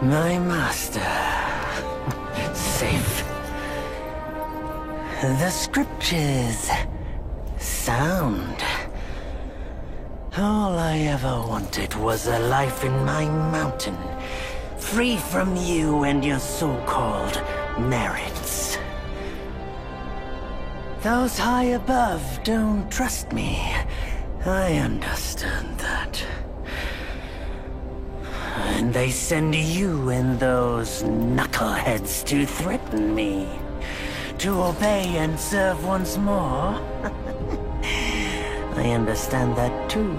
My master. Safe. The scriptures. Sound. All I ever wanted was a life in my mountain, free from you and your so-called merits. Those high above don't trust me. I understand that. And they send you and those knuckleheads to threaten me. To obey and serve once more. I understand that too.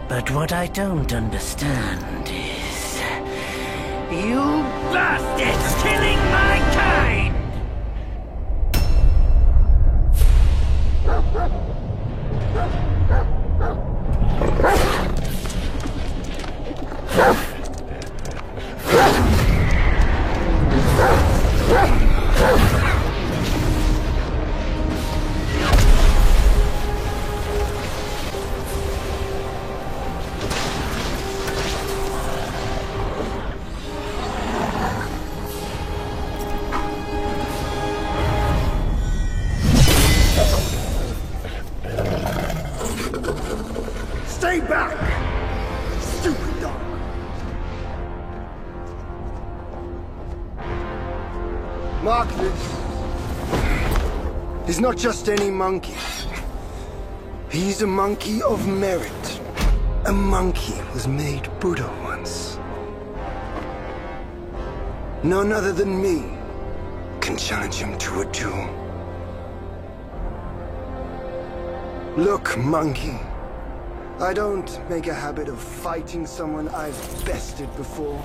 But what I don't understand is... you bastards killing my kind! Stay back! Stupid dog! Mark this. He's not just any monkey. He's a monkey of merit. A monkey was made Buddha once. None other than me can challenge him to a duel. Look, monkey. I don't make a habit of fighting someone I've bested before.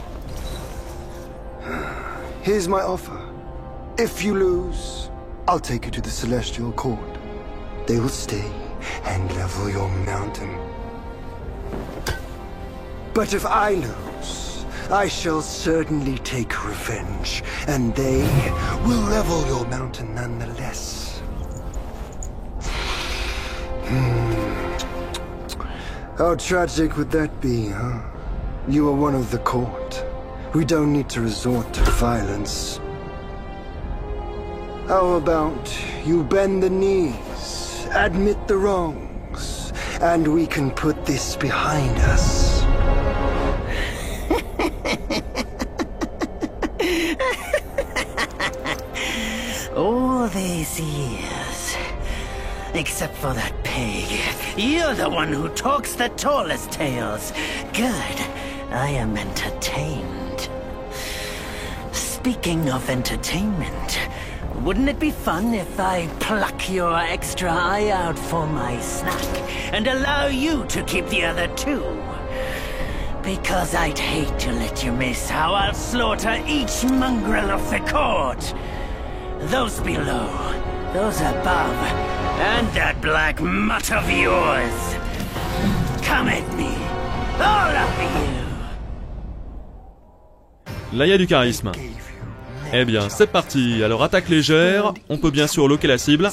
Here's my offer. If you lose, I'll take you to the Celestial Court. They will stay and level your mountain. But if I lose, I shall certainly take revenge, and they will level your mountain nonetheless. How tragic would that be, huh? You are one of the court. We don't need to resort to violence. How about you bend the knees, admit the wrongs, and we can put this behind us. All these years, except for that pig, you're the one who talks the tallest tales. Good, I am entertained. Speaking of entertainment, wouldn't it be fun if I pluck your extra eye out for my snack and allow you to keep the other two? Because I'd hate to let you miss how I'll slaughter each mongrel of the court. Those below, those above, and that black mutt of yours. Come at me, all of you. Là, il y a du charisme. Eh bien, c'est parti. Alors, attaque légère. On peut bien sûr loquer la cible.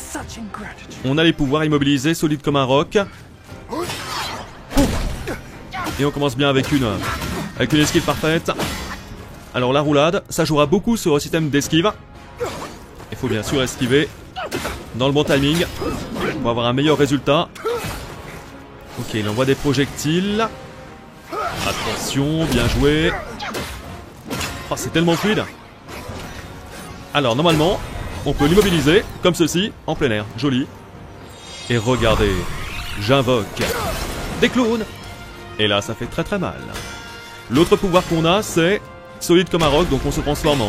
On a les pouvoirs immobilisés, solides comme un roc. Et on commence bien avec une esquive parfaite. Alors, la roulade, ça jouera beaucoup sur le système d'esquive. Il faut bien sûr esquiver dans le bon timing pour avoir un meilleur résultat. Ok, il envoie des projectiles. Attention, bien joué. Oh, c'est tellement fluide. Alors, normalement, on peut l'immobiliser, comme ceci, en plein air. Joli. Et regardez, j'invoque des clowns. Et là, ça fait très très mal. L'autre pouvoir qu'on a, c'est solide comme un roc, donc on se transforme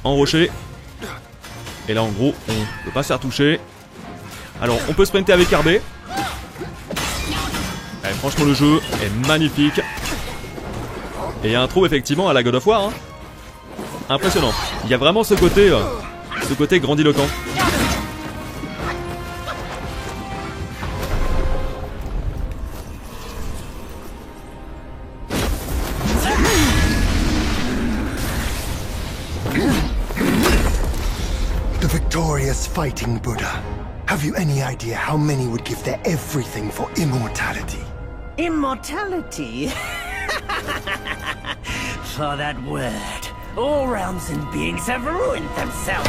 en rocher. Et là, en gros, on ne peut pas se faire toucher. Alors, on peut sprinter avec RB. Et franchement, le jeu est magnifique. Et il y a un trou, effectivement, à la God of War. Hein. Impressionnant. Il y a vraiment ce côté grandiloquent. The victorious fighting Buddha. Have you any idea how many would give their everything for immortality? Immortality? for that word. All realms and beings have ruined themselves.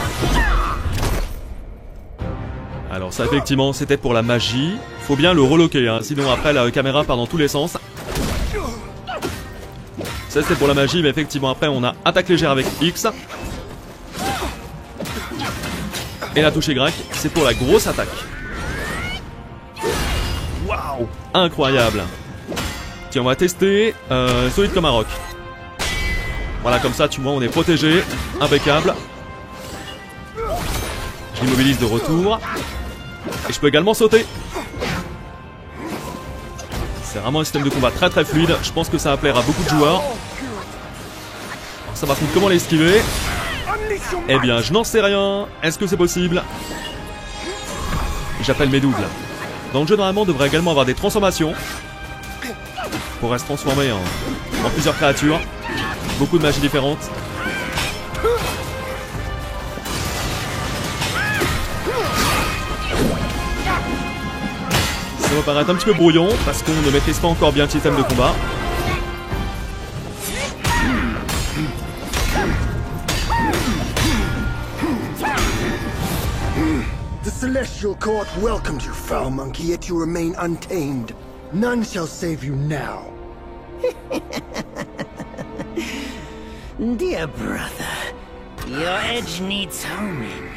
Alors ça effectivement c'était pour la magie. Faut bien le reloquer hein, sinon après la caméra part dans tous les sens. Ça c'était pour la magie mais effectivement après on a attaque légère avec X. Et la touche Y c'est pour la grosse attaque. Waouh, incroyable. Tiens on va tester solide comme un roc. Voilà comme ça tu vois on est protégé. Impeccable. Je l'immobilise de retour. Et je peux également sauter. C'est vraiment un système de combat très très fluide. Je pense que ça va plaire à beaucoup de joueurs. Alors ça par contre comment l'esquiver? Eh bien je n'en sais rien. Est-ce que c'est possible? J'appelle mes doubles. Dans le jeu normalement on devrait également avoir des transformations. On pourrait se transformer en plusieurs créatures. Beaucoup de magies différentes. Ça va paraître un petit peu brouillon parce qu'on ne maîtrise pas encore bien le système de combat. The Celestial Court welcomed you, foul monkey, yet you remain untamed. None shall save you now. Dear brother, your edge needs homing.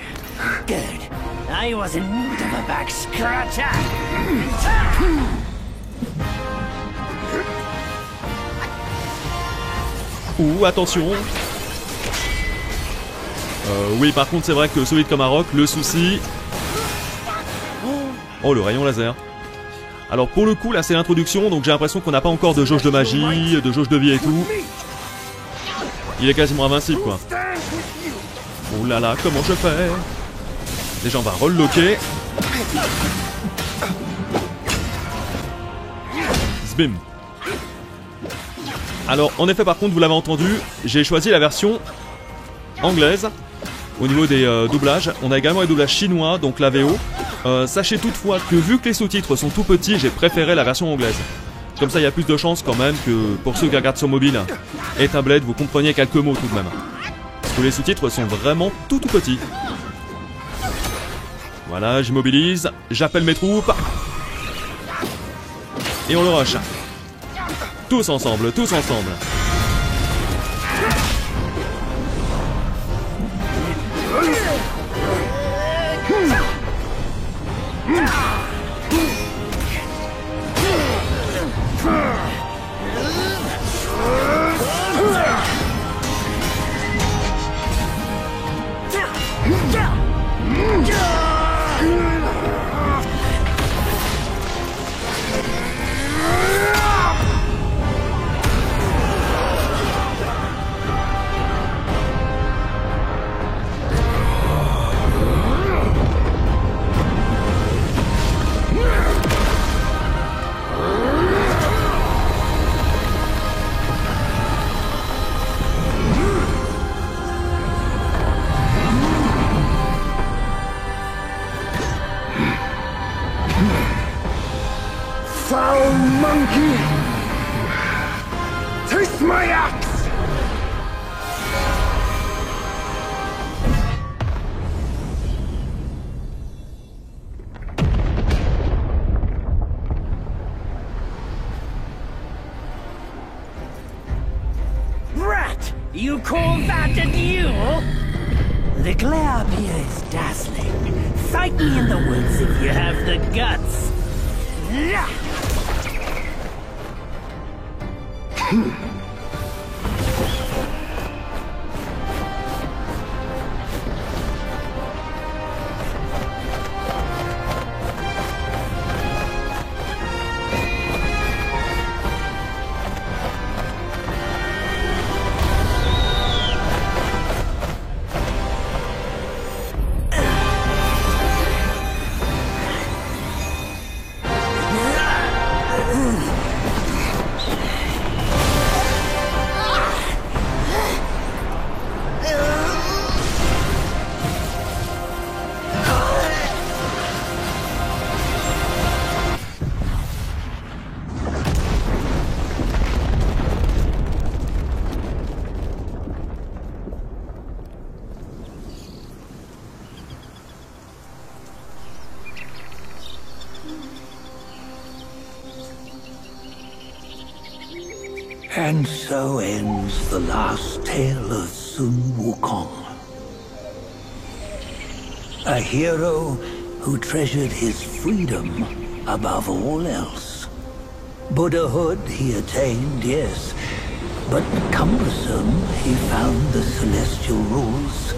Good. I was in need of a back scratcher. Ouh, attention. Oui, par contre, c'est vrai que solide comme un roc, le souci... Oh, le rayon laser. Alors, pour le coup, là, c'est l'introduction, donc j'ai l'impression qu'on n'a pas encore de jauge de magie, de jauge de vie et tout. Il est quasiment invincible, quoi. Oh là là, comment je fais? Déjà, on va reloquer. Zbim. Alors, en effet, par contre, vous l'avez entendu, j'ai choisi la version anglaise. Au niveau des doublages, on a également les doublages chinois, donc la VO. Sachez toutefois que vu que les sous-titres sont tout petits, j'ai préféré la version anglaise. Comme ça, il y a plus de chances quand même que pour ceux qui regardent sur mobile et tablette, vous compreniez quelques mots tout de même. Parce que les sous-titres sont vraiment tout petits. Voilà, j'immobilise, j'appelle mes troupes. Et on le rush. Tous ensemble, tous ensemble. Foul monkey! Taste my axe! Rat! You call that a duel? The glare up here is dazzling. Fight me in the woods if you have the guts. And so ends the last tale of Sun Wukong. A hero who treasured his freedom above all else. Buddhahood he attained, yes, but cumbersome he found the celestial rules,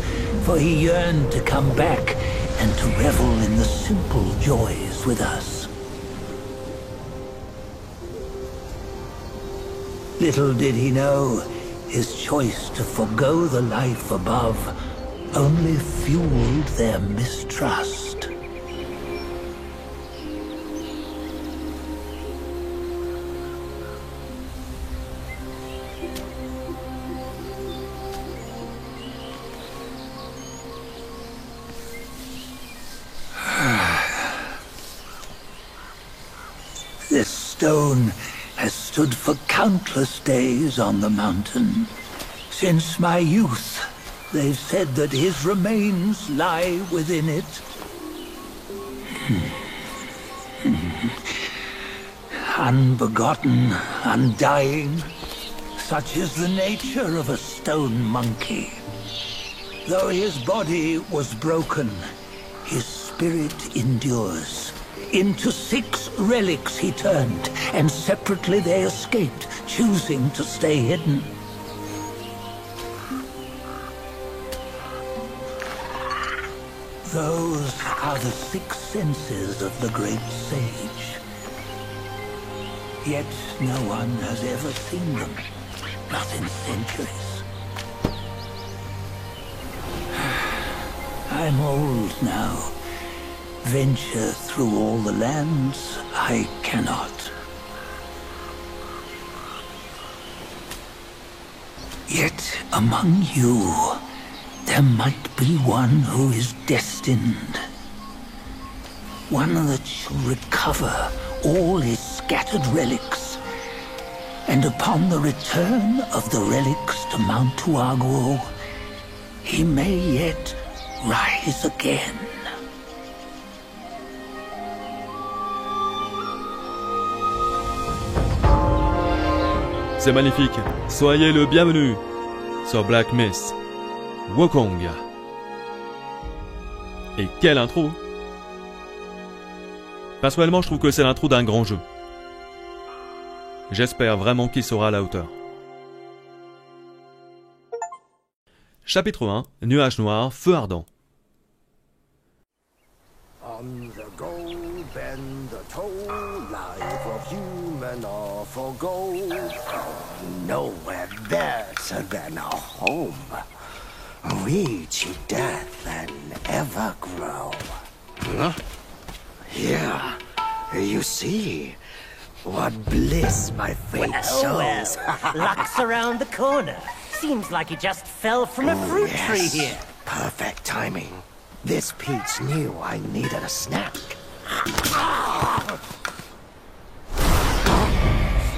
for he yearned to come back and to revel in the simple joys with us. Little did he know, his choice to forgo the life above only fueled their mistrust. This stone has stood for countless days on the mountain. Since my youth, they've said that his remains lie within it. Unbegotten, undying, such is the nature of a stone monkey. Though his body was broken, his spirit endures. Into 6 relics he turned, and separately they escaped, choosing to stay hidden. Those are the 6 senses of the great sage. Yet no one has ever seen them, not in centuries. I'm old now. Venture through all the lands I cannot. Yet among you, there might be one who is destined. One that shall recover all his scattered relics. And upon the return of the relics to Mount Tuaguo, he may yet rise again. C'est magnifique. Soyez le bienvenu sur Black Myth Wukong. Et quelle intro! Personnellement, je trouve que c'est l'intro d'un grand jeu. J'espère vraiment qu'il sera à la hauteur. Chapitre 1. Nuage noir, feu ardent. On the go bend the toe, life of human or for gold. Nowhere better than a home. Reach death and ever grow. Huh? Here, you see, what bliss my fate shows. Luck's around the corner. Seems like he just fell from a fruit tree here. Perfect timing. This peach knew I needed a snack.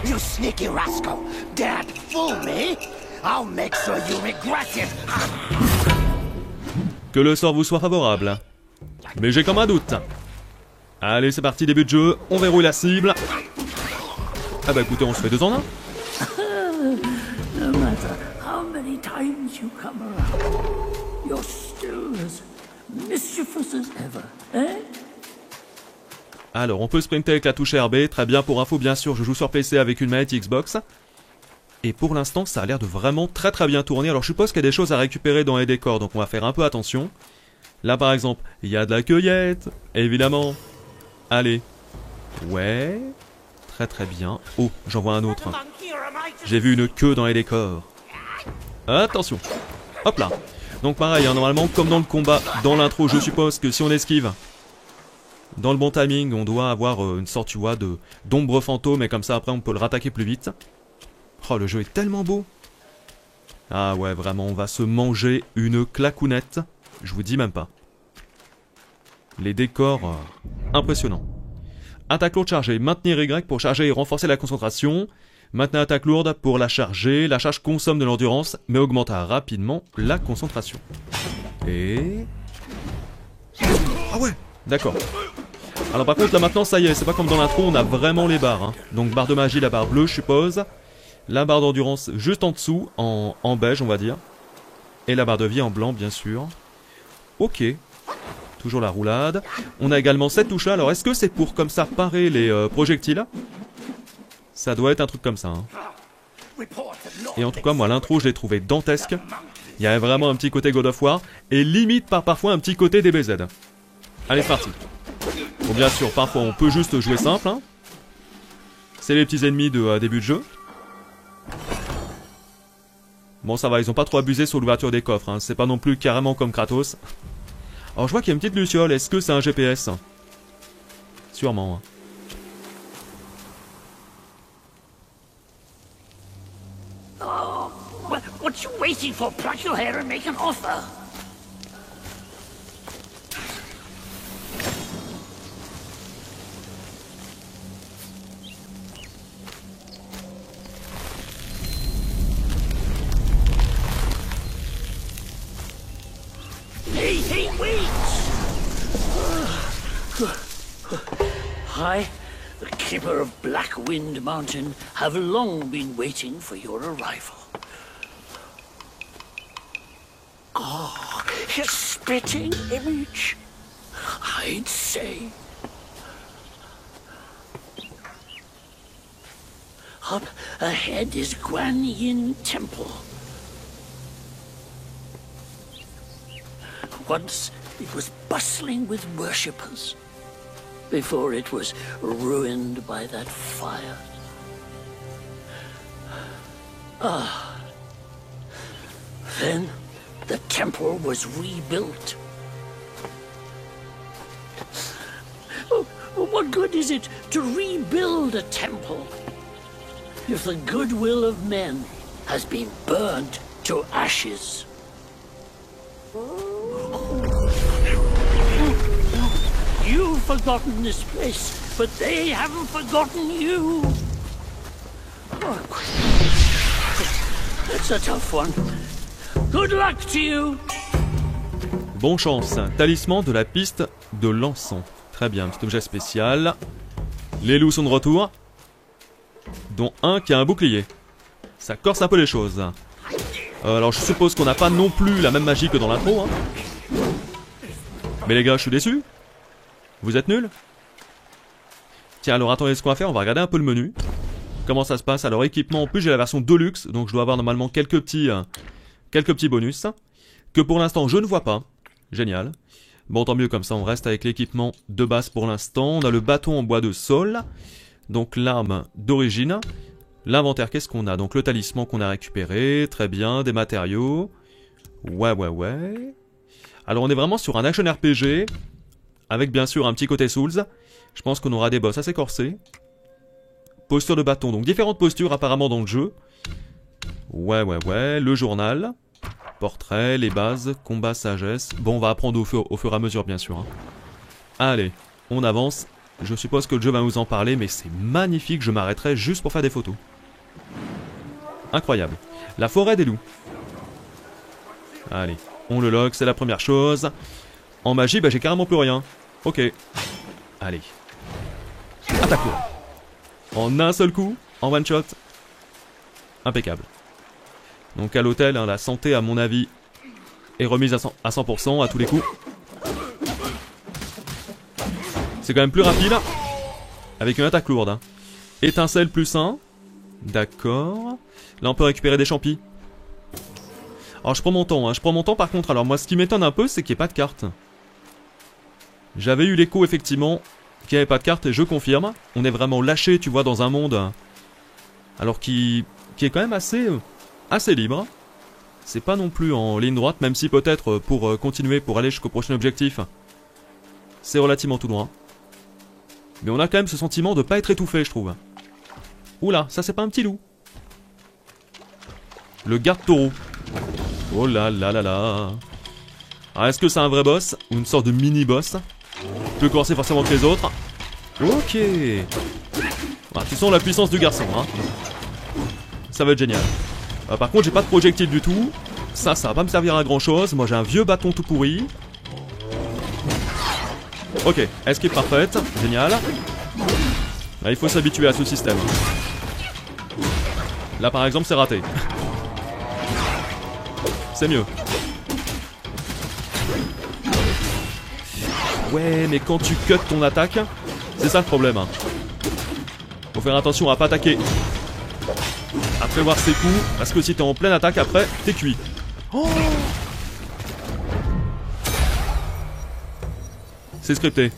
You sneaky rascal! Dare to fool me? I'll make sure you regret it! Que le sort vous soit favorable. Mais j'ai comme un doute. Allez, c'est parti, début de jeu. On verrouille la cible. Ah bah écoutez, on se fait 2 en 1. No matter how many times you come around, you're still as mischievous as ever, eh? Alors, on peut sprinter avec la touche RB. Très bien, pour info, bien sûr, je joue sur PC avec une manette Xbox. Et pour l'instant, ça a l'air de vraiment très bien tourner. Alors, je suppose qu'il y a des choses à récupérer dans les décors, donc on va faire un peu attention. Là, par exemple, il y a de la cueillette, évidemment. Allez. Ouais. Très bien. Oh, j'en vois un autre. J'ai vu une queue dans les décors. Attention. Hop là. Donc pareil, hein, normalement, comme dans le combat, dans l'intro, je suppose que si on esquive dans le bon timing, on doit avoir une sorte, tu vois, d'ombre fantôme, et comme ça, après, on peut le rattaquer plus vite. Oh, le jeu est tellement beau. Ah ouais, vraiment, on va se manger une clacounette. Je vous dis même pas. Les décors, impressionnants. Attaque lourde chargée. Maintenir Y pour charger et renforcer la concentration. Maintenir attaque lourde pour la charger. La charge consomme de l'endurance, mais augmentera rapidement la concentration. Et... ah ouais, d'accord. Alors par contre, là maintenant, ça y est, c'est pas comme dans l'intro, on a vraiment les barres. Hein. Donc barre de magie, la barre bleue, je suppose. La barre d'endurance juste en dessous, en beige on va dire. Et la barre de vie en blanc bien sûr. Ok. Toujours la roulade. On a également cette touche-là. Alors est-ce que c'est pour comme ça parer les projectiles? Ça doit être un truc comme ça. Hein. Et en tout cas moi l'intro je l'ai trouvé dantesque. Il y avait vraiment un petit côté God of War. Et limite par parfois un petit côté DBZ. Allez c'est parti. Bon bien sûr parfois on peut juste jouer simple. Hein. C'est les petits ennemis de début de jeu. Bon ça va, ils ont pas trop abusé sur l'ouverture des coffres. Hein. C'est pas non plus carrément comme Kratos. Alors je vois qu'il y a une petite luciole, est-ce que c'est un GPS? Sûrement. Hein. Oh, what you waiting for? Pluck your hair and make an offer. Hey, wait! I, the keeper of Blackwind Mountain, have long been waiting for your arrival. Ah, his spitting image, I'd say. Up ahead is Guan Yin Temple. Once it was bustling with worshippers, before it was ruined by that fire. Ah. Then the temple was rebuilt. Oh, what good is it to rebuild a temple if the goodwill of men has been burnt to ashes? You've forgotten this place, but they haven't forgotten you. Oh, that's a tough one. Good luck to you. Bon chance, talisman de la piste de l'encens. Très bien, petit objet spécial. Les loups sont de retour, dont un qui a un bouclier. Ça corse un peu les choses. Alors je suppose qu'on n'a pas non plus la même magie que dans l'intro. Hein. Mais les gars, je suis déçu. Vous êtes nuls? Tiens, alors attendez ce qu'on va faire, on va regarder un peu le menu. Comment ça se passe? Alors équipement, en plus j'ai la version Deluxe, donc je dois avoir normalement quelques petits bonus. Que pour l'instant je ne vois pas. Génial. Bon tant mieux, comme ça on reste avec l'équipement de base pour l'instant. On a le bâton en bois de sol. Donc l'arme d'origine. L'inventaire, qu'est-ce qu'on a? Donc le talisman qu'on a récupéré. Très bien, des matériaux. Ouais. Alors on est vraiment sur un action RPG. Avec bien sûr un petit côté Souls. Je pense qu'on aura des boss assez corsés. Posture de bâton, donc différentes postures apparemment dans le jeu. Ouais. Le journal. Portrait, les bases, combat, sagesse. Bon, on va apprendre au fur et à mesure bien sûr. Hein. Allez, on avance. Je suppose que le jeu va nous en parler, mais c'est magnifique, je m'arrêterai juste pour faire des photos. Incroyable. La forêt des loups. Allez, on le log, c'est la première chose. En magie, bah j'ai carrément plus rien. Ok. Allez. Attaque-le. En un seul coup, en one shot. Impeccable. Donc à l'hôtel, hein, la santé à mon avis est remise à 100% à tous les coups. C'est quand même plus rapide. Avec une attaque lourde. Hein. Étincelle plus 1. D'accord. Là on peut récupérer des champis. Alors je prends mon temps, hein. Je prends mon temps par contre. Alors moi ce qui m'étonne un peu c'est qu'il n'y ait pas de carte. J'avais eu l'écho effectivement qu'il n'y avait pas de carte et je confirme. On est vraiment lâché tu vois dans un monde. Alors qui est quand même assez libre. C'est pas non plus en ligne droite, même si peut-être pour continuer, pour aller jusqu'au prochain objectif, c'est relativement tout droit. Mais on a quand même ce sentiment de pas être étouffé, je trouve. Oula, ça c'est pas un petit loup. Le garde-taureau. Oh là là là là. Alors est-ce que c'est un vrai boss ou une sorte de mini-boss? Plus corsé forcément que les autres. Ok. Ah, tu sens la puissance du garçon, hein. Ça va être génial. Par contre j'ai pas de projectile du tout. Ça va pas me servir à grand chose. Moi j'ai un vieux bâton tout pourri. Ok, escape parfaite, génial. Là, il faut s'habituer à ce système. Là par exemple c'est raté. C'est mieux. Ouais, mais quand tu cuts ton attaque, c'est ça le problème. Hein. Faut faire attention à pas attaquer. À prévoir ses coups, parce que si t'es en pleine attaque après, t'es cuit. Oh, c'est scripté.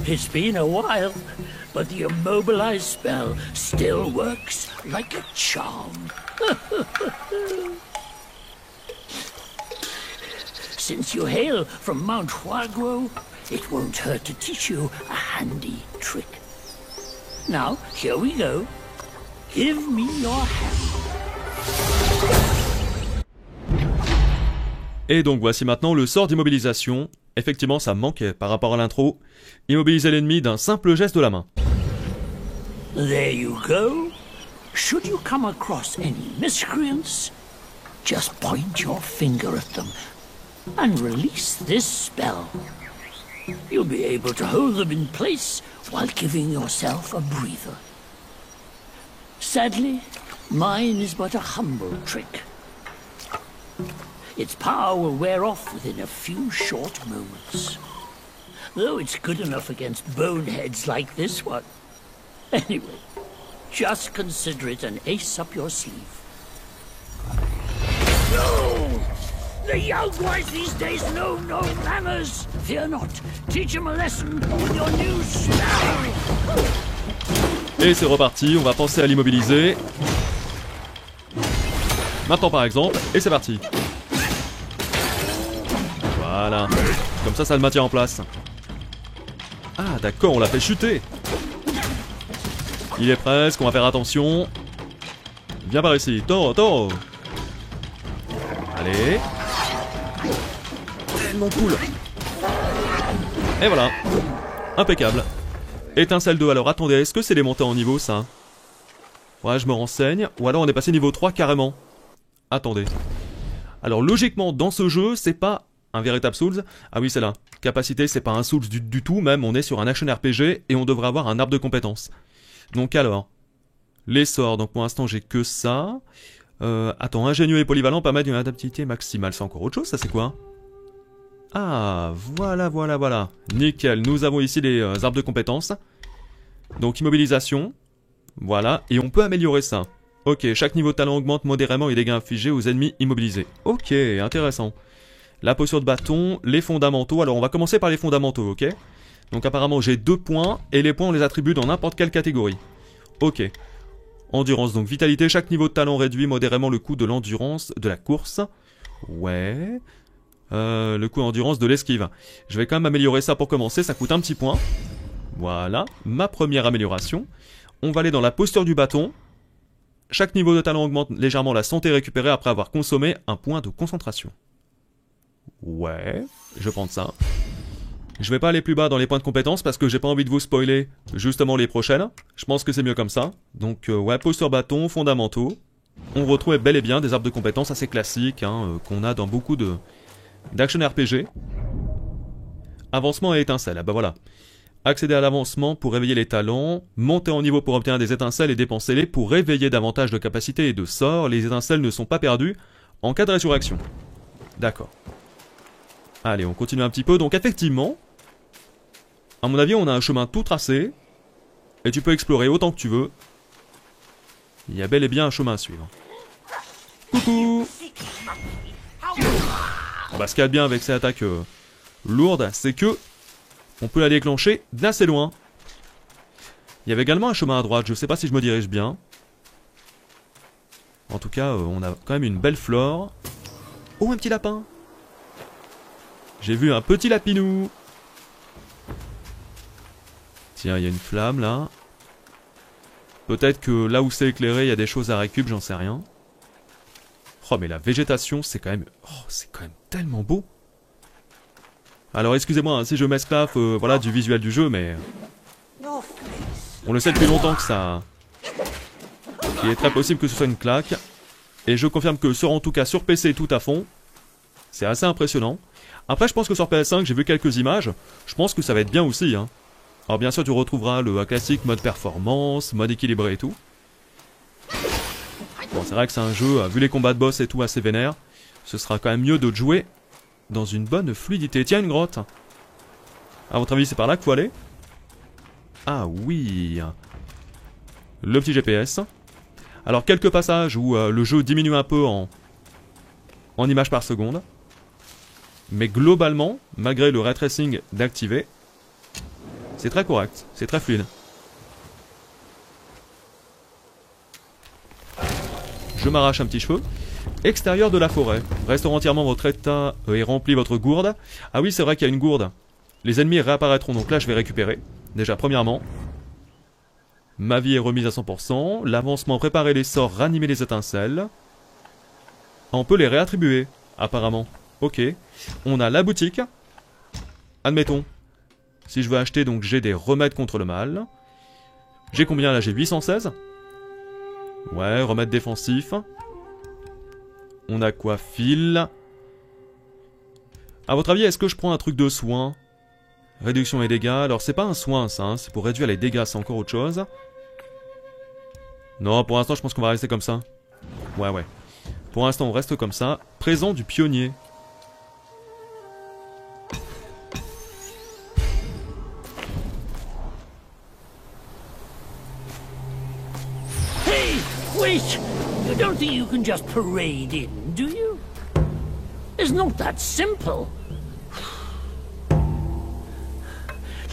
It's been a while, but the immobilize spell still works like a charm. Since you hail from Mount Huaguo, it won't hurt to teach you a handy trick. Now, here we go. Give me your hand. Et donc voici maintenant le sort d'immobilisation. Effectivement ça me manquait par rapport à l'intro. Immobiliser l'ennemi d'un simple geste de la main. There you go. Should you come across any miscreants, just point your finger at them and release this spell. You'll be able to hold them in place while giving yourself a breather. Sadly, mine is but a humble trick. Its power will wear off within a few short moments. Though it's good enough against boneheads like this one. Anyway, just consider it an ace up your sleeve. No! The young boys these days know no manners! Fear not, teach them a lesson with your new spell! Et c'est reparti, on va penser à l'immobiliser. Maintenant par exemple, et c'est parti. Voilà, comme ça le maintient en place. Ah d'accord, on l'a fait chuter. Il est presque, on va faire attention. Viens par ici, Toro, Toro. Allez. Tellement cool. Et voilà, impeccable. Étincelle 2, alors attendez, est-ce que c'est les montées en niveau ça? Ouais, je me renseigne. Ou alors on est passé niveau 3 carrément. Attendez. Alors logiquement, dans ce jeu, c'est pas un véritable Souls. Ah oui, c'est là. Capacité, c'est pas un Souls du tout, même on est sur un action RPG et on devrait avoir un arbre de compétences. Donc alors, les sorts, donc pour l'instant j'ai que ça. Attends, ingénieux et polyvalent permettent une adaptabilité maximale. C'est encore autre chose, ça c'est quoi? Ah, voilà, voilà, voilà. Nickel, nous avons ici les arbres de compétences. Donc immobilisation. Voilà, et on peut améliorer ça. Ok, chaque niveau de talent augmente modérément les dégâts infligés aux ennemis immobilisés. Ok, intéressant. La posture de bâton, les fondamentaux. Alors on va commencer par les fondamentaux, ok? Donc apparemment j'ai 2 points, et les points on les attribue dans n'importe quelle catégorie. Ok. Endurance, donc vitalité, chaque niveau de talent réduit modérément le coût de l'endurance de la course. Ouais. Le coût d'endurance de l'esquive. Je vais quand même améliorer ça pour commencer, ça coûte un petit point. Voilà, ma première amélioration. On va aller dans la posture du bâton. Chaque niveau de talent augmente légèrement la santé récupérée après avoir consommé un point de concentration. Ouais, je vais prendre ça. Je vais pas aller plus bas dans les points de compétences parce que j'ai pas envie de vous spoiler justement les prochaines. Je pense que c'est mieux comme ça. Donc ouais, posture bâton, fondamentaux. On retrouve bel et bien des arbres de compétences assez classiques hein, qu'on a dans beaucoup d'action RPG. Avancement et étincelles, ah bah voilà. Accéder à l'avancement pour réveiller les talents, monter en niveau pour obtenir des étincelles et dépenser-les pour réveiller davantage de capacités et de sorts. Les étincelles ne sont pas perdues en cas de résurrection. D'accord. Allez, on continue un petit peu. Donc effectivement, à mon avis, on a un chemin tout tracé. Et tu peux explorer autant que tu veux. Il y a bel et bien un chemin à suivre. Coucou! Bah, ce qu'il y a de bien avec ces attaques lourdes, c'est que on peut la déclencher d'assez loin. Il y avait également un chemin à droite, je sais pas si je me dirige bien. En tout cas, on a quand même une belle flore. Oh, un petit lapin! J'ai vu un petit lapinou. Tiens, il y a une flamme là. Peut-être que là où c'est éclairé, il y a des choses à récup, j'en sais rien. Oh, mais la végétation, c'est quand même... Oh, c'est quand même tellement beau. Alors, excusez-moi hein, si je m'esclave voilà, du visuel du jeu, mais... On le sait depuis longtemps que ça... Il est très possible que ce soit une claque. Et je confirme que en tout cas sur PC tout à fond, c'est assez impressionnant. Après je pense que sur PS5 j'ai vu quelques images, je pense que ça va être bien aussi. Hein. Alors bien sûr tu retrouveras le classique mode performance, mode équilibré et tout. Bon c'est vrai que c'est un jeu, vu les combats de boss et tout assez vénère, ce sera quand même mieux de jouer dans une bonne fluidité. Tiens une grotte. À votre avis c'est par là qu'il faut aller? Ah oui. Le petit GPS. Alors quelques passages où le jeu diminue un peu en images par seconde. Mais globalement, malgré le ray tracing d'activer, c'est très correct, c'est très fluide. Je m'arrache un petit cheveu. Extérieur de la forêt. Restaurez entièrement votre état et remplis votre gourde. Ah oui, c'est vrai qu'il y a une gourde. Les ennemis réapparaîtront, donc là je vais récupérer. Déjà premièrement. Ma vie est remise à 100%. L'avancement, préparer les sorts, ranimer les étincelles. On peut les réattribuer, apparemment. Ok. On a la boutique. Admettons. Si je veux acheter, donc j'ai des remèdes contre le mal. J'ai combien là? J'ai 816. Ouais, remède défensif. On a quoi? Fil. À votre avis, est-ce que je prends un truc de soin? Réduction et dégâts. Alors c'est pas un soin ça, hein. C'est pour réduire les dégâts, c'est encore autre chose. Non, pour l'instant je pense qu'on va rester comme ça. Ouais. Pour l'instant on reste comme ça. Présent du pionnier. Hey, wait! You don't think you can just parade in, do you? It's not that simple.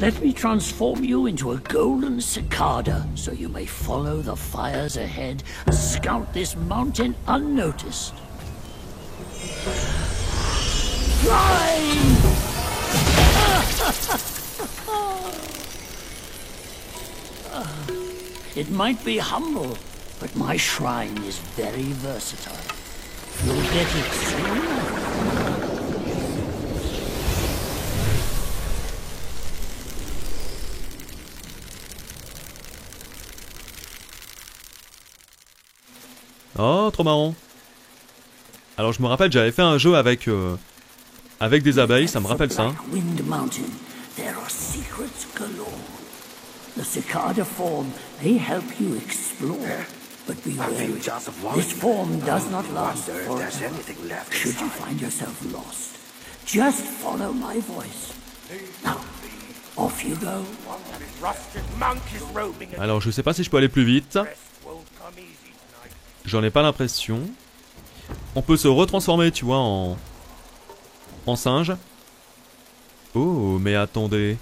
Let me transform you into a golden cicada, so you may follow the fires ahead and scout this mountain unnoticed. Fly! It might be humble, but my shrine is very versatile. You'll get it soon. Oh, trop marrant. Alors je me rappelle, j'avais fait un jeu avec des abeilles, ça me rappelle ça. Wind Mountain, there are secrets galore. The cicada form may help you explore, but beware, this form does not last forever. Should you find yourself lost, just follow my voice. Now, off you go. Alors je sais pas si je peux aller plus vite. J'en ai pas l'impression. On peut se retransformer, tu vois, en singe. Oh, mais attendez.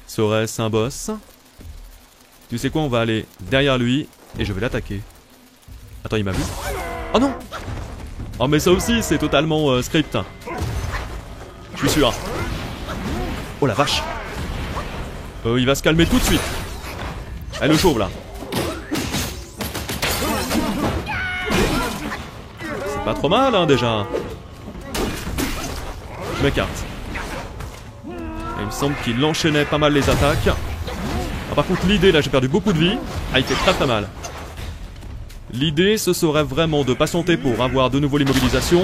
Serait-ce un boss? Tu sais quoi, on va aller derrière lui et je vais l'attaquer. Attends, il m'a vu? Oh non! Oh mais ça aussi, c'est totalement script. Je suis sûr. Oh la vache! Il va se calmer tout de suite. Ah, le chauve là. Pas trop mal, hein, déjà. Je m'écarte. Il me semble qu'il enchaînait pas mal les attaques. Ah, par contre, l'idée, là, j'ai perdu beaucoup de vie. Ah, il fait très très mal. L'idée, ce serait vraiment de patienter pour avoir de nouveau l'immobilisation.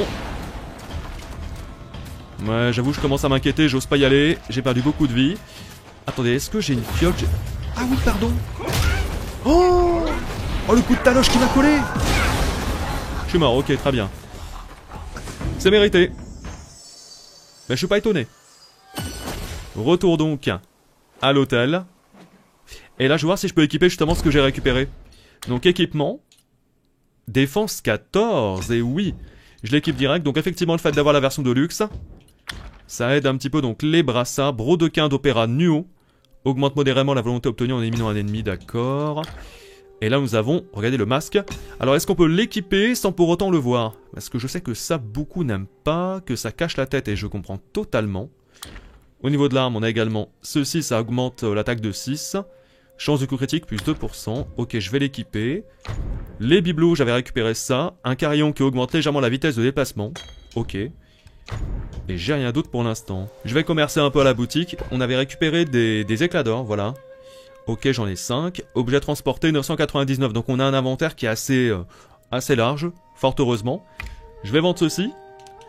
Ouais, j'avoue, je commence à m'inquiéter, j'ose pas y aller. J'ai perdu beaucoup de vie. Attendez, est-ce que j'ai une fiole? Ah oui, pardon. Oh! Oh, le coup de taloche qui m'a collé! Je suis mort, ok, très bien. C'est mérité. Mais je suis pas étonné. Retour donc à l'hôtel. Et là, je vais voir si je peux équiper justement ce que j'ai récupéré. Donc, équipement. Défense 14. Et oui, je l'équipe direct. Donc, effectivement, le fait d'avoir la version de luxe, ça aide un petit peu. Donc, les brassards. Brodequin d'opéra Nuo. Augmente modérément la volonté obtenue en éliminant un ennemi. D'accord. Et là, nous avons, regardez le masque. Alors, est-ce qu'on peut l'équiper sans pour autant le voir? Parce que je sais que ça, beaucoup n'aiment pas, que ça cache la tête et je comprends totalement. Au niveau de l'arme, on a également ceci, ça augmente l'attaque de 6. Chance de coup critique, plus 2%. Ok, je vais l'équiper. Les bibelots, j'avais récupéré ça. Un carillon qui augmente légèrement la vitesse de déplacement. Ok. Et j'ai rien d'autre pour l'instant. Je vais commercer un peu à la boutique. On avait récupéré des éclats d'or, voilà. Ok, j'en ai 5. Objet transporté, 999. Donc on a un inventaire qui est assez assez large, fort heureusement. Je vais vendre ceci.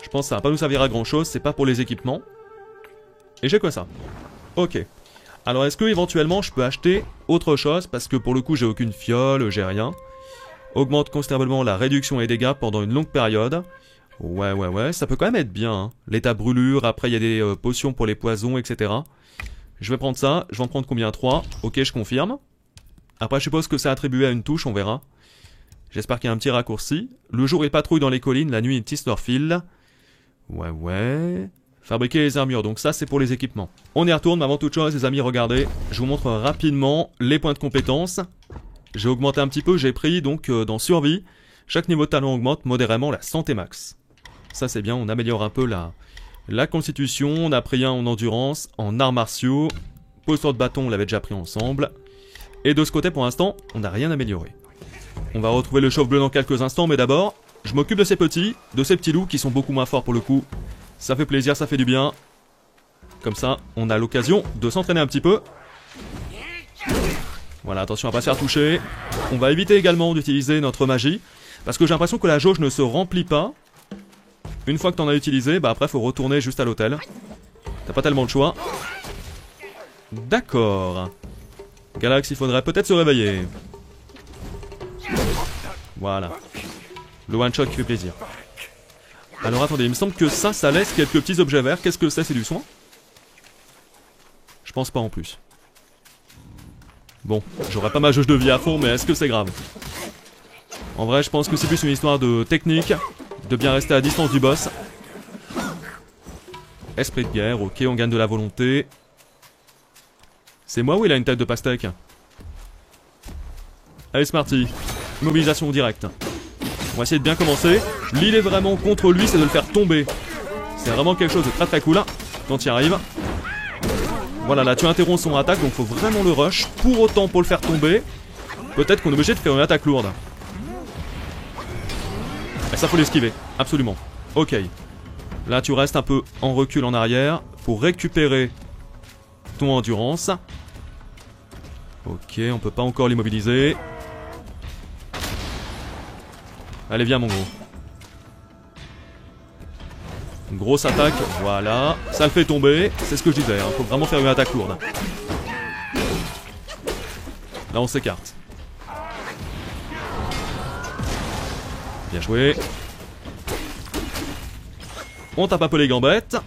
Je pense que ça va pas nous servir à grand chose, c'est pas pour les équipements. Et j'ai quoi ça? Ok. Alors est-ce que éventuellement je peux acheter autre chose? Parce que pour le coup j'ai aucune fiole, j'ai rien. Augmente considérablement la réduction et dégâts pendant une longue période. Ouais, ça peut quand même être bien. Hein. L'état brûlure, après il y a des potions pour les poisons, etc. Je vais prendre ça, je vais en prendre combien? 3. Ok, je confirme. Après je suppose que c'est attribué à une touche, on verra. J'espère qu'il y a un petit raccourci. Le jour il patrouille dans les collines, la nuit il tisse leur fil. Ouais. Fabriquer les armures, donc ça c'est pour les équipements. On y retourne, mais avant toute chose les amis, regardez. Je vous montre rapidement les points de compétence. J'ai augmenté un petit peu, j'ai pris donc dans survie. Chaque niveau de talent augmente modérément la santé max. Ça c'est bien, on améliore un peu la constitution. On a pris un en endurance, en arts martiaux. Posture de bâton, on l'avait déjà pris ensemble. Et de ce côté pour l'instant, on n'a rien amélioré. On va retrouver le chauve bleu dans quelques instants, mais d'abord, je m'occupe de ces petits loups qui sont beaucoup moins forts pour le coup. Ça fait plaisir, ça fait du bien. Comme ça, on a l'occasion de s'entraîner un petit peu. Voilà, attention à pas se faire toucher. On va éviter également d'utiliser notre magie. Parce que j'ai l'impression que la jauge ne se remplit pas. Une fois que t'en as utilisé, bah après faut retourner juste à l'hôtel. T'as pas tellement le choix. D'accord. Galax, il faudrait peut-être se réveiller. Voilà. Le one shot qui fait plaisir. Alors attendez, il me semble que ça laisse quelques petits objets verts. Qu'est-ce que c'est du soin? Je pense pas en plus. Bon, j'aurais pas ma jauge de vie à fond, mais est-ce que c'est grave? En vrai, je pense que c'est plus une histoire de technique, de bien rester à distance du boss. Esprit de guerre, ok, on gagne de la volonté. C'est moi ou il a une tête de pastèque? Allez, Smarty. Mobilisation directe. On va essayer de bien commencer. L'idée vraiment contre lui, c'est de le faire tomber. C'est vraiment quelque chose de très très cool quand tu y arrives. Voilà, là tu interromps son attaque, donc faut vraiment le rush. Pour autant, pour le faire tomber, peut-être qu'on est obligé de faire une attaque lourde. Et ça faut l'esquiver, absolument. Ok. Là tu restes un peu en recul en arrière pour récupérer ton endurance. Ok, on peut pas encore l'immobiliser. Allez, viens mon gros. Une grosse attaque, voilà. Ça le fait tomber, c'est ce que je disais, hein. Faut vraiment faire une attaque lourde. Là on s'écarte. Bien joué. On tape un peu les gambettes.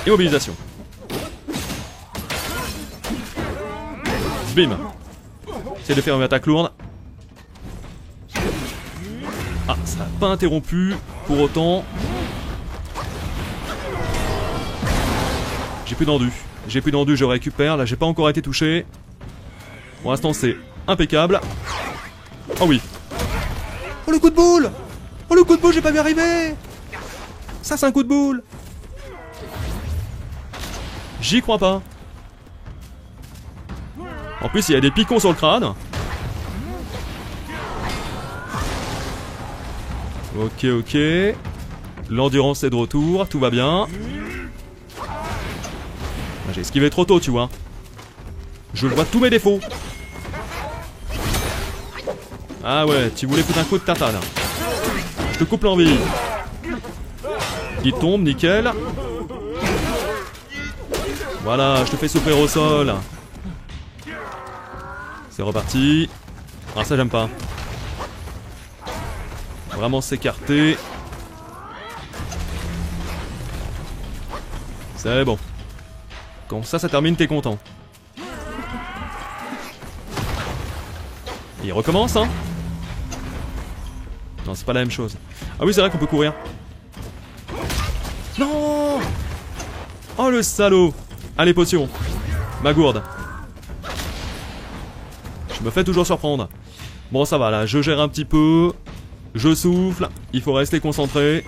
Immobilisation. Bim. Essaye de faire une attaque lourde. Ah, ça n'a pas interrompu pour autant. J'ai plus d'endu. Je récupère. Là, j'ai pas encore été touché. Pour l'instant, c'est impeccable. Oh oui. Oh, le coup de boule! Oh, le coup de boule, j'ai pas vu arriver! Ça, c'est un coup de boule! J'y crois pas. En plus, il y a des piquants sur le crâne. Ok. L'endurance est de retour, tout va bien. J'ai esquivé trop tôt, tu vois. Je vois tous mes défauts. Ah ouais, tu voulais foutre un coup de tatane. Je te coupe l'envie. Il tombe, nickel. Voilà, je te fais souffrir au sol. C'est reparti. Ah, ça j'aime pas. Vraiment s'écarter. C'est bon. Quand ça termine, t'es content. Il recommence, hein. Non, c'est pas la même chose. Ah oui, c'est vrai qu'on peut courir. Non. Oh, le salaud. Allez, potion. Ma gourde. Je me fais toujours surprendre. Bon, ça va, là, je gère un petit peu. Je souffle. Il faut rester concentré.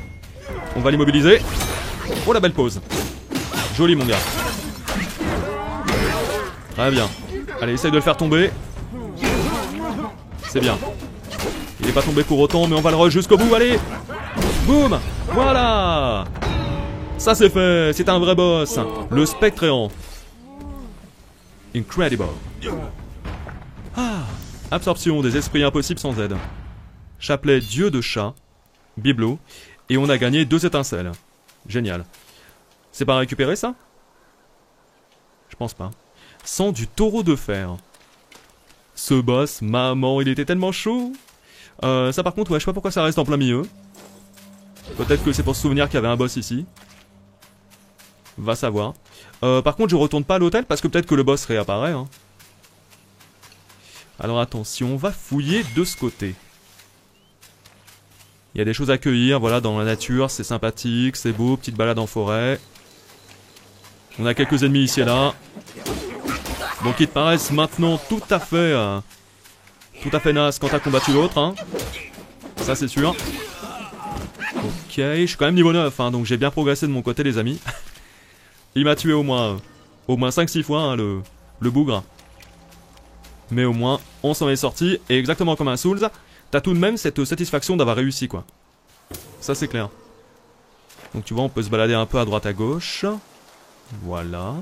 On va l'immobiliser. Oh, la belle pause. Joli, mon gars. Très bien. Allez, essaye de le faire tomber. C'est bien. Il est pas tombé pour autant, mais on va le rush jusqu'au bout, allez. Boum. Voilà. Ça c'est fait, c'est un vrai boss. Le Spectréant. Incredible. Ah. Absorption des esprits impossibles sans aide. Chapelet dieu de chat. Bibelot. Et on a gagné 2 étincelles. Génial. C'est pas récupéré ça? Je pense pas. Sang du taureau de fer. Ce boss, maman, il était tellement chaud. Ça par contre, ouais, je sais pas pourquoi ça reste en plein milieu. Peut-être que c'est pour se souvenir qu'il y avait un boss ici. Va savoir. Par contre, je retourne pas à l'hôtel parce que peut-être que le boss réapparaît. Hein. Alors attention, on va fouiller de ce côté. Il y a des choses à cueillir, voilà, dans la nature, c'est sympathique, c'est beau, petite balade en forêt. On a quelques ennemis ici et là. Donc ils te paraissent maintenant tout à fait naze quand t'as combattu l'autre, hein. Ça c'est sûr. Ok, je suis quand même niveau 9, hein, donc j'ai bien progressé de mon côté les amis. Il m'a tué au moins 5-6 fois, hein, le bougre. Mais au moins, on s'en est sorti, et exactement comme un Souls, t'as tout de même cette satisfaction d'avoir réussi, quoi. Ça c'est clair. Donc tu vois, on peut se balader un peu à droite à gauche. Voilà.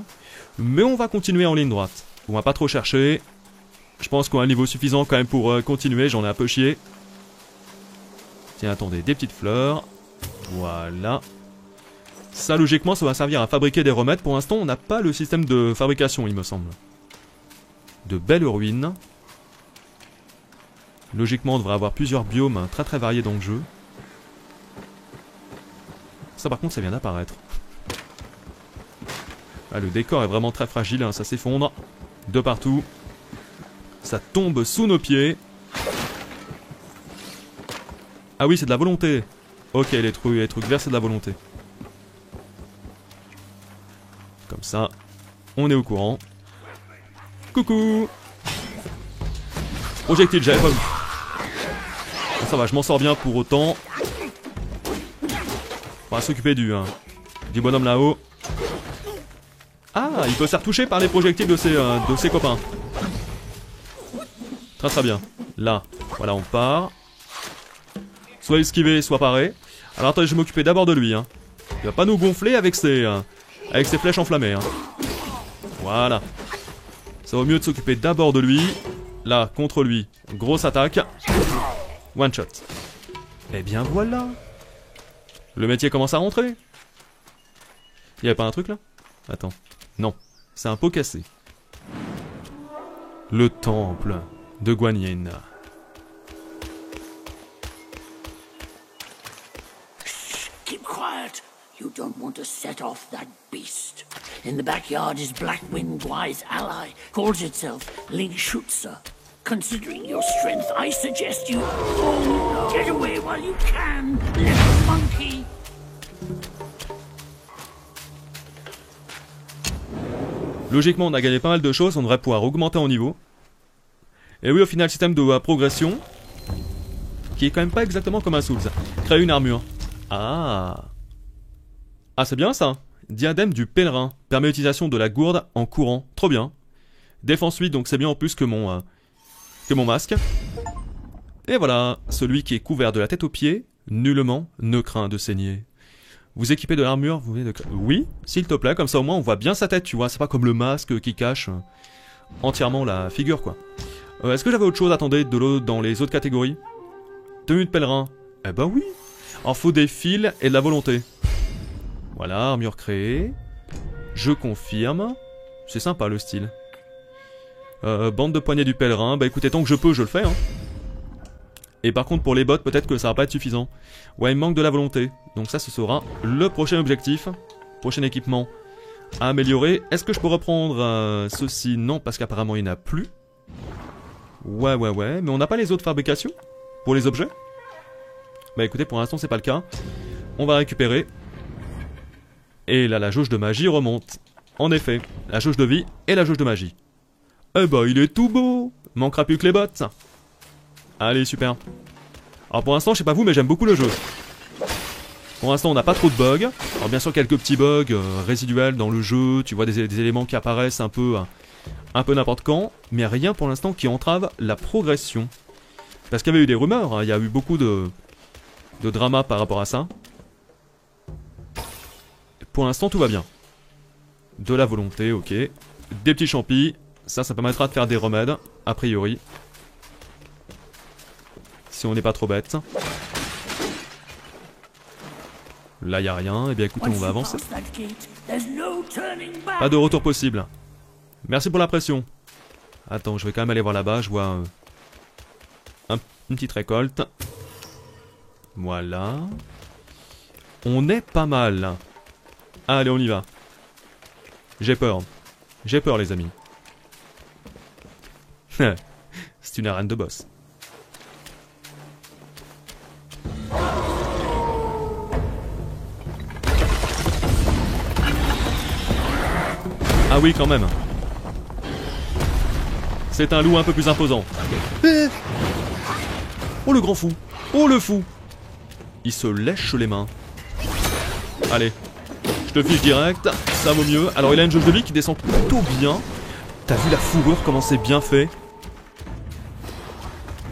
Mais on va continuer en ligne droite. On va pas trop chercher. Je pense qu'on a un niveau suffisant quand même pour continuer, j'en ai un peu chié. Tiens, attendez, des petites fleurs. Voilà. Ça, logiquement, ça va servir à fabriquer des remèdes. Pour l'instant, on n'a pas le système de fabrication, il me semble. De belles ruines. Logiquement, on devrait avoir plusieurs biomes très très variés dans le jeu. Ça, par contre, ça vient d'apparaître. Ah, le décor est vraiment très fragile, hein, ça s'effondre de partout. Ça tombe sous nos pieds. Ah oui, c'est de la volonté. Ok, les trucs verts, c'est de la volonté. Comme ça, on est au courant. Coucou. Projectile, j'avais pas vu. Bon, ça va, je m'en sors bien pour autant. On va s'occuper du bonhomme là-haut. Ah, il peut se faire toucher par les projectiles de ses copains. Très très bien. Là, voilà, on part. Soit esquivé, soit paré. Alors attendez, je vais m'occuper d'abord de lui. Hein. Il va pas nous gonfler avec ses flèches enflammées. Hein. Voilà. Ça vaut mieux de s'occuper d'abord de lui. Là, contre lui, grosse attaque. One shot. Eh bien voilà. Le métier commence à rentrer. Il y avait pas un truc là? Attends. Non, c'est un pot cassé. Le temple de Guan Yin. Keep quiet. You don't want to set off that beast. In the backyard is Blackwind Guai's ally. Calls itself Ling Shutsa. Considering your strength, I suggest you get away while you can, little monkey. Logiquement, on a gagné pas mal de choses, on devrait pouvoir augmenter en niveau. Et oui, au final, système de progression, qui est quand même pas exactement comme un Souls. Créer une armure. Ah. Ah, c'est bien ça. Diadème du pèlerin. Permet l'utilisation de la gourde en courant. Trop bien. Défense 8, donc c'est bien en plus que mon masque. Et voilà, celui qui est couvert de la tête aux pieds, nullement ne craint de saigner. Vous équipez de l'armure, vous venez de... Oui, s'il te plaît, comme ça au moins on voit bien sa tête, tu vois. C'est pas comme le masque qui cache entièrement la figure, quoi. Est-ce que j'avais autre chose, attendez, dans les autres catégories? Tenue de pèlerin. Eh ben oui. Alors faut des fils et de la volonté. Voilà, armure créée. Je confirme. C'est sympa le style. Bande de poignets du pèlerin. Bah écoutez, tant que je peux, je le fais, hein. Et par contre pour les bottes, peut-être que ça va pas être suffisant. Ouais, il manque de la volonté. Donc ça, ce sera le prochain objectif. Prochain équipement à améliorer. Est-ce que je peux reprendre ceci? Non, parce qu'apparemment il n'y en a plus. Ouais. Mais on n'a pas les autres fabrications pour les objets? Bah écoutez, pour l'instant c'est pas le cas. On va récupérer. Et là, la jauge de magie remonte. En effet, la jauge de vie et la jauge de magie. Eh bah, il est tout beau. Manquera plus que les bottes. Allez, super. Alors pour l'instant, je sais pas vous, mais j'aime beaucoup le jeu. Pour l'instant, on n'a pas trop de bugs. Alors bien sûr, quelques petits bugs résiduels dans le jeu. Tu vois des éléments qui apparaissent un peu n'importe quand. Mais rien pour l'instant qui entrave la progression. Parce qu'il y avait eu des rumeurs, hein. Il y a eu beaucoup de drama par rapport à ça. Pour l'instant, tout va bien. De la volonté, ok. Des petits champis. Ça permettra de faire des remèdes, a priori. Si on n'est pas trop bête. Là, y a rien. Eh bien, écoutez, on va avancer. Pas de retour possible. Merci pour la pression. Attends, je vais quand même aller voir là-bas. Je vois une petite récolte. Voilà. On est pas mal. Allez, on y va. J'ai peur. J'ai peur, les amis. C'est une arène de boss. Ah oui, quand même. C'est un loup un peu plus imposant. Oh, le grand fou. Oh, le fou. Il se lèche les mains. Allez. Je te fiche direct. Ça vaut mieux. Alors, il a une jauge de vie qui descend plutôt bien. T'as vu la fourrure, comment c'est bien fait?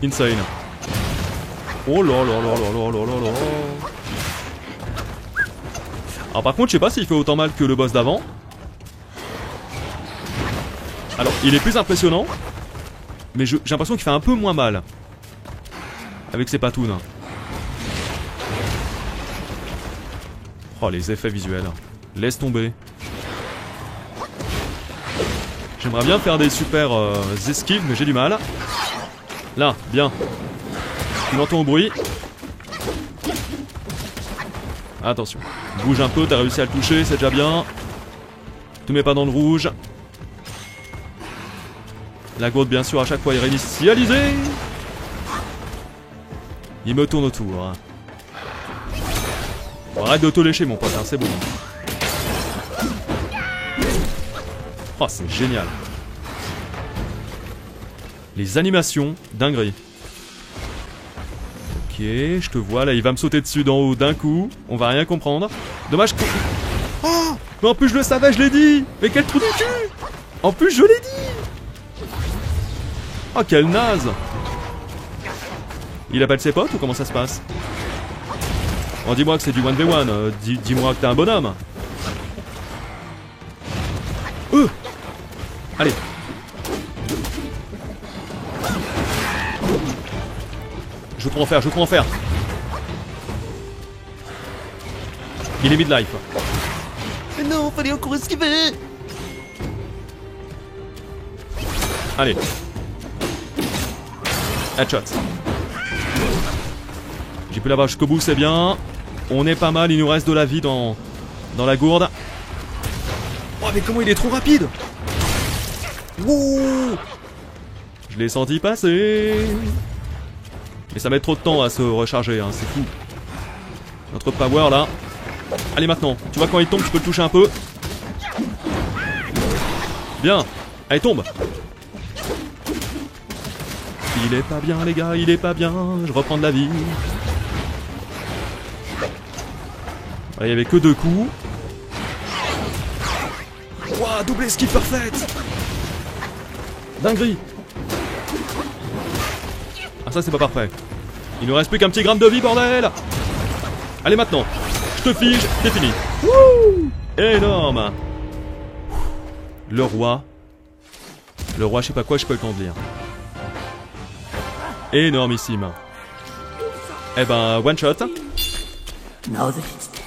Insane. Oh là là là là là là là là. Alors, par contre, je sais pas s'il fait autant mal que le boss d'avant. Alors, il est plus impressionnant, mais j'ai l'impression qu'il fait un peu moins mal. Avec ses patounes. Oh, les effets visuels. Laisse tomber. J'aimerais bien faire des super esquives, mais j'ai du mal. Là, bien. Tu m'entends au bruit. Attention. Bouge un peu, t'as réussi à le toucher, c'est déjà bien. Te mets pas dans le rouge. La gourde, bien sûr, à chaque fois est réinitialisée. Il me tourne autour. Bon, arrête de te lécher, mon pote, hein, c'est bon. Oh, c'est génial. Les animations, dinguerie. Ok, je te vois, là, il va me sauter dessus d'en haut d'un coup. On va rien comprendre. Dommage que... Oh, mais en plus, je le savais, je l'ai dit. Mais quel trou du cul. En plus, je l'ai dit. Oh, quel naze. Il appelle ses potes ou comment ça se passe? Oh, dis-moi que c'est du 1v1, dis-moi que t'es un bonhomme. Allez. Je crois en faire, je crois en faire. Il est mid-life. Mais non, fallait encore esquiver. Allez. Headshot. J'ai pu là-bas jusqu'au bout, c'est bien. On est pas mal, il nous reste de la vie dans la gourde. Oh, mais comment il est trop rapide. Wouh. Je l'ai senti passer. Mais ça met trop de temps à se recharger, hein, c'est fou. Notre power là. Allez maintenant, tu vois quand il tombe, tu peux le toucher un peu. Bien. Allez, tombe. Il est pas bien les gars, il est pas bien. Je reprends de la vie. Il y avait que 2 coups. Ouah, double esquive parfaite. Dinguerie. Ah, ça c'est pas parfait. Il ne reste plus qu'un petit gramme de vie, bordel. Allez maintenant. Je te fige, c'est fini. Wouh. Énorme. Le roi. Le roi, je sais pas quoi, je peux le temps de lire. Énormissime. Eh ben, one shot. Now that it's dead,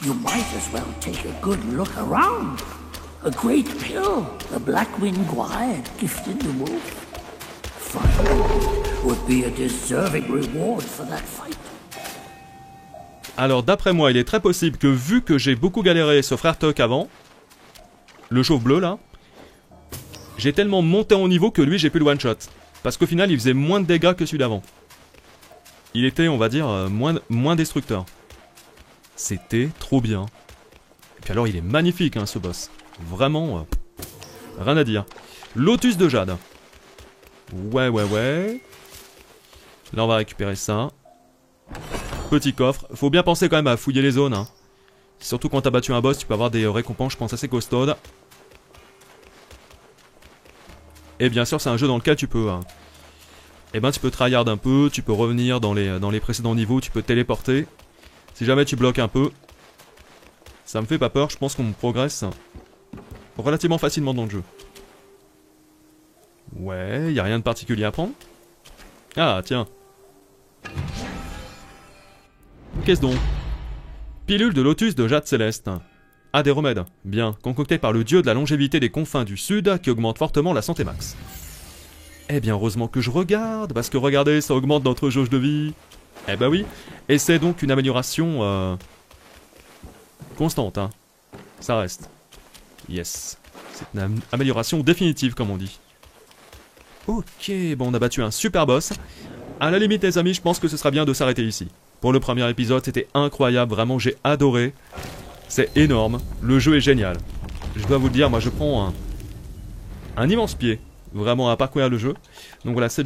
you might as well take a good look around. A great pill, the Blackwing Guide gifted the wolf. Fire would be a deserving reward for that fight. Alors, d'après moi, il est très possible que vu que j'ai beaucoup galéré sur Frère Tuck avant, le chauve bleu là, j'ai tellement monté en niveau que lui, j'ai pu le one shot. Parce qu'au final, il faisait moins de dégâts que celui d'avant. Il était, on va dire, moins destructeur. C'était trop bien. Et puis alors, il est magnifique, hein, ce boss. Vraiment, rien à dire. Lotus de jade. Ouais. Là, on va récupérer ça. Petit coffre. Faut bien penser quand même à fouiller les zones. Hein. Surtout quand t'as battu un boss, tu peux avoir des récompenses, je pense, assez costaudes. Et bien sûr, c'est un jeu dans lequel tu peux... eh ben, tu peux tryhard un peu, tu peux revenir dans les précédents niveaux, tu peux te téléporter. Si jamais tu bloques un peu, ça me fait pas peur, je pense qu'on progresse relativement facilement dans le jeu. Ouais, y a rien de particulier à prendre. Ah, tiens. Qu'est-ce donc? Pilule de lotus de jade céleste. Ah, des remèdes. Bien, concoctés par le dieu de la longévité des confins du sud qui augmente fortement la santé max. Eh bien, heureusement que je regarde, parce que regardez, ça augmente notre jauge de vie. Eh ben oui. Et c'est donc une amélioration constante, hein. Ça reste. Yes. C'est une amélioration définitive, comme on dit. Ok, bon, on a battu un super boss. À la limite, les amis, je pense que ce sera bien de s'arrêter ici. Pour le premier épisode, c'était incroyable, vraiment, j'ai adoré. C'est énorme, le jeu est génial. Je dois vous le dire, moi je prends un immense pied, vraiment à parcourir le jeu. Donc voilà, c'est